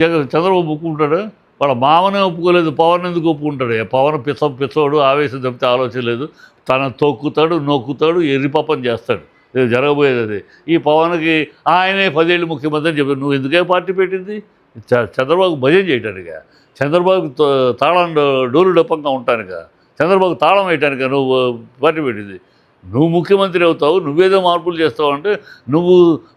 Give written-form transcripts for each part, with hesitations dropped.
చంద్రబాబు ఒప్పుకుంటాడా? వాళ్ళ మామనే ఒప్పుకోలేదు, పవన్ ఎందుకు ఒప్పుకుంటాడు? పవన్ పిచ్చోడు, ఆవేశం తప్పితే ఆలోచన లేదు. తన తొక్కుతాడు, నొక్కుతాడు, ఎర్రిపప్పం చేస్తాడు. ఇది జరగబోయేది అది. ఈ పవన్కి ఆయనే 10 ఏళ్ళు ముఖ్యమంత్రి అని చెప్పారు. నువ్వు ఎందుకే పార్టీ పెట్టింది? చంద్రబాబు భజన చేయటానిక? చంద్రబాబు తాళం డోలు డప్పంగా ఉంటానుక? చంద్రబాబు తాళం వేయటానిక నువ్వు పార్టీ పెట్టింది? నువ్వు ముఖ్యమంత్రి అవుతావు, నువ్వేదో మార్పులు చేస్తావు అంటే, నువ్వు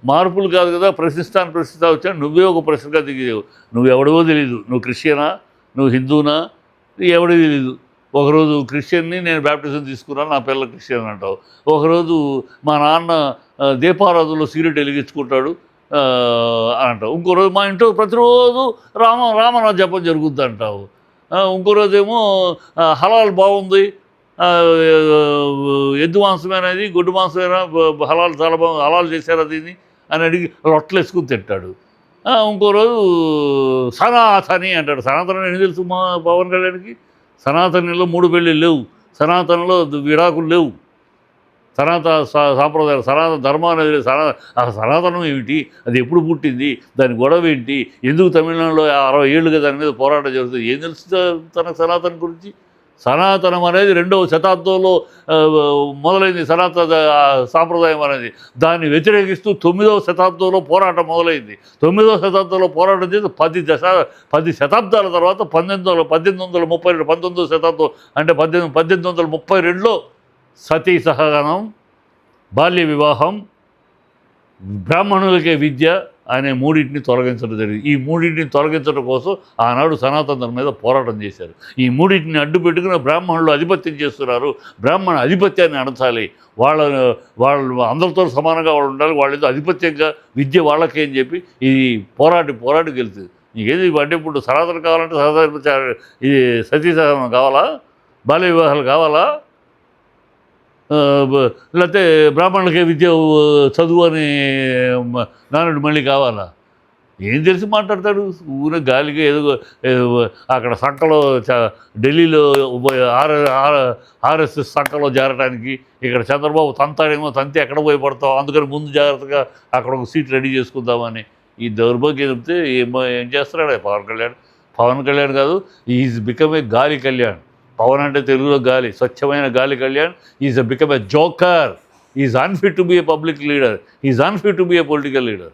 మార్పులు కాదు కదా, ప్రశ్నిస్తా వచ్చా నువ్వే ఒక ప్రశ్నగా దిగేవు. నువ్వు ఎవడవో తెలీదు. నువ్వు క్రిస్టియనా, నువ్వు హిందూనా, ఎవడో తెలీదు. ఒకరోజు క్రిస్టియన్ని, నేను బ్యాప్టిజం తీసుకున్నాను, నా పిల్లలు క్రిస్టియన్ అంటావు. ఒకరోజు మా నాన్న దీపారాధనలో సిగరెట్ వెలిగించుకుంటాడు అని అంటావు. ఇంకో రోజు మా ఇంట్లో ప్రతిరోజు రామనామ జపం జరుగుద్ది అంటావు. ఇంకో రోజేమో హలాల్ బాగుంది, ఎద్దు మాంసమేనది, గొడ్డు మాంసమేనా, హలాల్ చాలా బాగుంది, హలాల్ చేశారా దీన్ని అని అడిగి లొట్టలు వేసుకుని తింటాడు. ఇంకో రోజు సనాతని అంటాడు. సనాతని ఏం తెలుసు మా పవన్ కళ్యాణ్కి? సనాతనిలో 3 పెళ్ళిళ్ళు లేవు, సనాతనలో విడాకులు లేవు, సాంప్రదాయాలు, సనాతన ధర్మం అనేది సనాతనం ఏమిటి, అది ఎప్పుడు పుట్టింది, దాని గొడవ ఏంటి, ఎందుకు తమిళనాడులో 60 ఏళ్ళుగా దాని మీద పోరాటం జరుగుతుంది, ఏం తెలుసు తనకు సనాతనం గురించి? సనాతనం అనేది 2వ శతాబ్దంలో మొదలైంది. సనాతన సాంప్రదాయం అనేది దాన్ని వ్యతిరేకిస్తూ 9వ శతాబ్దంలో పోరాటం మొదలైంది. 9వ శతాబ్దంలో పోరాటం చేసి 10 శతాబ్దాల తర్వాత 1832 19వ శతాబ్దం అంటే 1832లో సతీ సహగమనం, బాల్య వివాహం, బ్రాహ్మణులకే విద్య అనే 3టిని తొలగించడం జరిగింది. ఈ 3టిని తొలగించడం కోసం ఆనాడు సనాతన ధర్మం మీద పోరాటం చేశారు. ఈ 3టిని అడ్డు పెట్టుకుని బ్రాహ్మణులు ఆధిపత్యం చేస్తున్నారు, బ్రాహ్మణ ఆధిపత్యాన్ని అణచాలి, వాళ్ళు అందరితో సమానంగా వాళ్ళు ఉండాలి, వాళ్ళేదో ఆధిపత్యంగా విద్య వాళ్ళకే అని చెప్పి ఇది పోరాటి గెలుతుంది. నీకేది అంటే ఇప్పుడు సనాతన కావాలంటే సనాతన ఇది సతీ సహగమనం కావాలా, బాల్య వివాహాలు కావాలా, లేకపోతే బ్రాహ్మణులకే విద్య చదువు అని నానుడు మళ్ళీ కావాలా? ఏం తెలిసి మాట్లాడతాడు? ఊరిన గాలిగా ఏదో అక్కడ సంఖలో ఢిల్లీలో ఆర్ఎస్ఎస్ సంఖలో చేరడానికి, ఇక్కడ చంద్రబాబు తంతాడేమో, తంతి ఎక్కడ పోయి పడతావు, అందుకని ముందు జాగ్రత్తగా అక్కడ ఒక సీట్ రెడీ చేసుకుందామని ఈ దౌర్భాగ్యం చెప్తే ఏం చేస్తున్నాడే పవన్ కళ్యాణ్ కాదు, ఈజ్ బికమ్ ఏ గాలి కళ్యాణ్. పవన్ అంటే తెలుగులో గాలి, స్వచ్ఛమైన గాలి Kalyan is become a joker. Is unfit to be A public leader, is unfit to be A political leader.